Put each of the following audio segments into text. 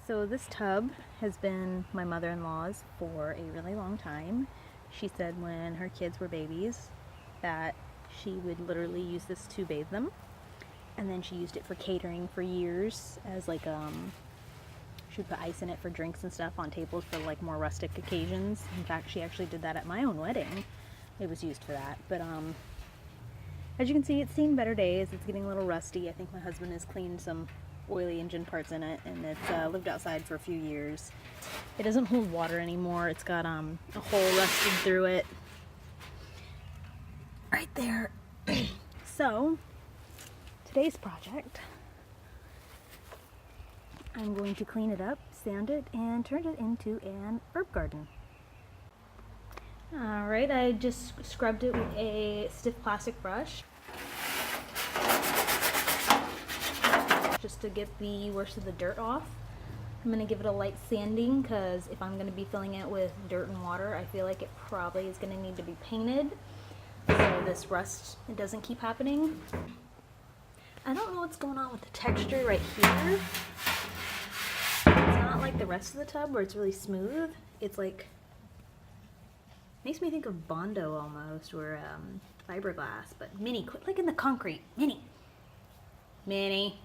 So this tub has been my mother-in-law's for a really long time. She said when her kids were babies that she would literally use this to bathe them. And then she used it for catering for years as like she would put ice in it for drinks and stuff on tables for like more rustic occasions. In fact, she actually did that at my own wedding. It was used for that. But as you can see, it's seen better days. It's getting a little rusty. I think my husband has cleaned some oily engine parts in it, and it's lived outside for a few years. It doesn't hold water anymore. It's got a hole rusted through it right there. So today's project, I'm going to clean it up, sand it, and turn it into an herb garden. Alright, I just scrubbed it with a stiff plastic brush just to get the worst of the dirt off. I'm going to give it a light sanding because if I'm going to be filling it with dirt and water, I feel like it probably is going to need to be painted so this rust it doesn't keep happening. I don't know what's going on with the texture right here. It's not like the rest of the tub where it's really smooth. It's like, makes me think of Bondo almost, or fiberglass. But Minnie, quit licking the concrete. Minnie.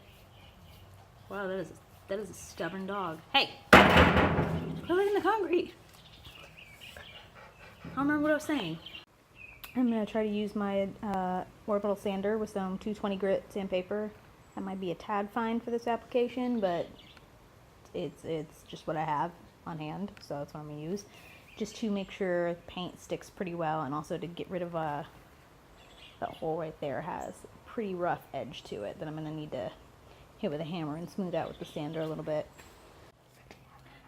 Wow, that is a stubborn dog. Hey, quit licking the concrete. I don't remember what I was saying. I'm gonna try to use my orbital sander with some 220 grit sandpaper. That might be a tad fine for this application, but it's just what I have on hand, so that's what I'm gonna use. Just to make sure the paint sticks pretty well, and also to get rid of that hole right there has a pretty rough edge to it that I'm gonna need to hit with a hammer and smooth out with the sander a little bit.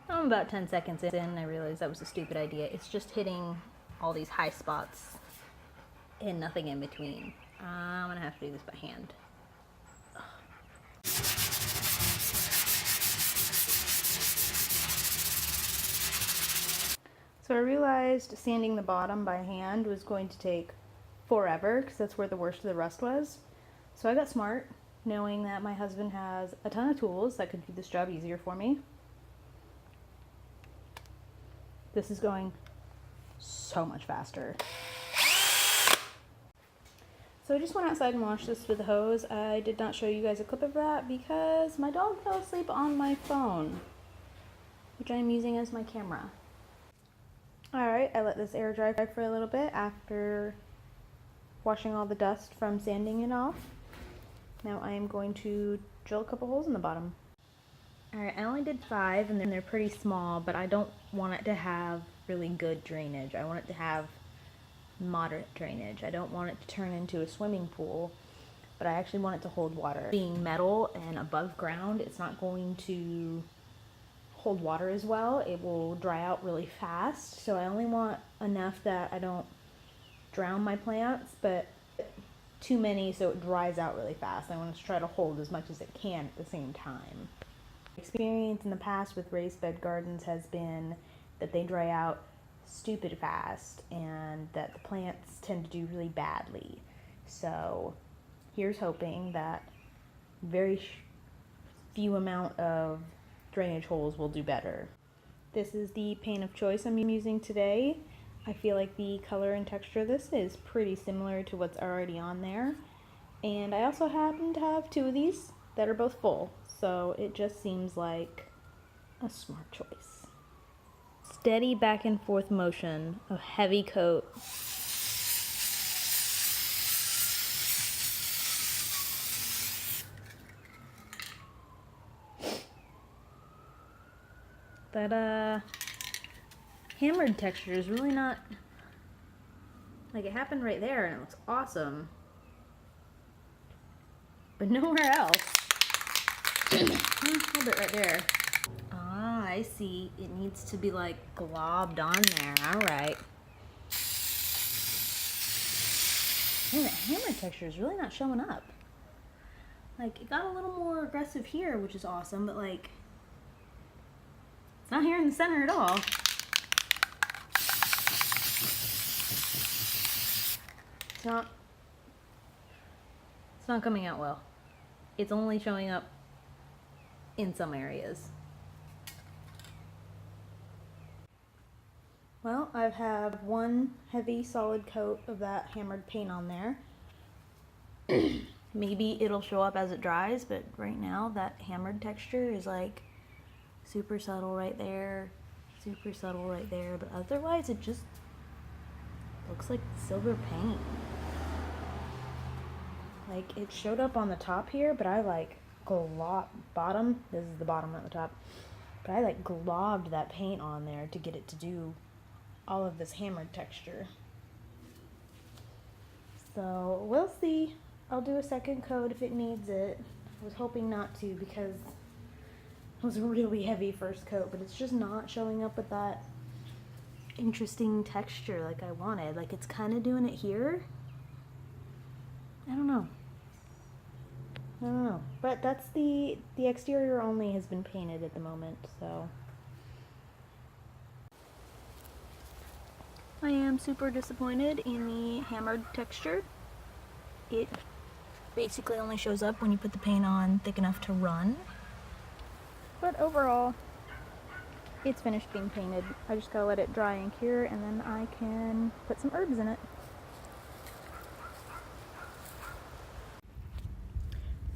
I'm about 10 seconds in, and I realized that was a stupid idea. It's just hitting all these high spots and nothing in between. I'm gonna have to do this by hand. So I realized sanding the bottom by hand was going to take forever because that's where the worst of the rust was. So I got smart, knowing that my husband has a ton of tools that could do this job easier for me. This is going so much faster. So I just went outside and washed this with a hose. I did not show you guys a clip of that because my dog fell asleep on my phone, which I'm using as my camera. Alright, I let this air dry for a little bit after washing all the dust from sanding it off. Now I am going to drill a couple holes in the bottom. Alright, I only did 5 and they're pretty small, but I don't want it to have really good drainage. I want it to have moderate drainage. I don't want it to turn into a swimming pool, but I actually want it to hold water. Being metal and above ground, it's not going to hold water as well. It will dry out really fast, so I only want enough that I don't drown my plants, but too many so it dries out really fast. I want to try to hold as much as it can at the same time. Experience in the past with raised bed gardens has been that they dry out stupid fast and that the plants tend to do really badly. So here's hoping that very few amount of drainage holes will do better. This is the paint of choice I'm using today. I feel like the color and texture of this is pretty similar to what's already on there. And I also happen to have 2 of these that are both full, so it just seems like a smart choice. Steady back and forth motion of heavy coat. That hammered texture is really not, like, it happened right there and it looks awesome, but nowhere else. A little bit right there. Ah, I see. It needs to be like globbed on there. Alright. Man, the hammer texture is really not showing up. Like, it got a little more aggressive here, which is awesome, but like, it's not here in the center at all. It's not coming out well. It's only showing up in some areas. Well, I have one heavy solid coat of that hammered paint on there. Maybe it'll show up as it dries, but right now that hammered texture is like super subtle right there, super subtle right there, but otherwise it just looks like silver paint. Like, it showed up on the top here, but I like bottom, this is the bottom, not the top, but I like globbed that paint on there to get it to do all of this hammered texture. So we'll see. I'll do a second coat if it needs it. I was hoping not to because it was a really heavy first coat, but it's just not showing up with that interesting texture like I wanted. Like, it's kind of doing it here. I don't know. But that's the exterior only has been painted at the moment, so. I am super disappointed in the hammered texture. It basically only shows up when you put the paint on thick enough to run. But overall, it's finished being painted. I just gotta let it dry and cure, and then I can put some herbs in it.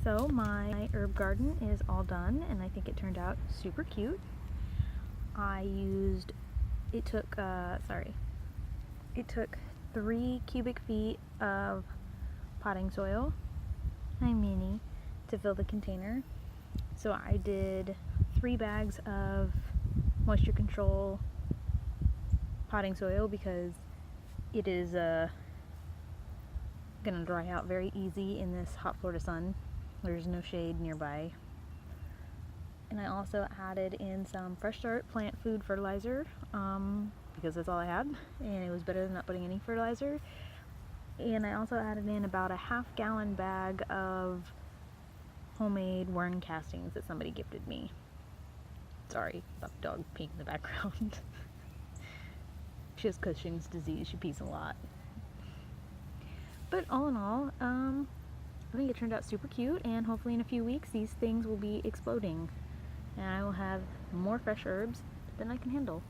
So my herb garden is all done, and I think it turned out super cute. It took 3 cubic feet of potting soil, to fill the container. So I did 3 bags of moisture control potting soil because it is gonna dry out very easy in this hot Florida sun. There's no shade nearby. And I also added in some Fresh Start plant food fertilizer because that's all I had, and it was better than not putting any fertilizer. And I also added in about a half-gallon bag of homemade worm castings that somebody gifted me. Sorry about the dog peeing in the background. She has Cushing's disease. She pees a lot. But all in all, I think it turned out super cute, and hopefully in a few weeks these things will be exploding and I will have more fresh herbs than I can handle.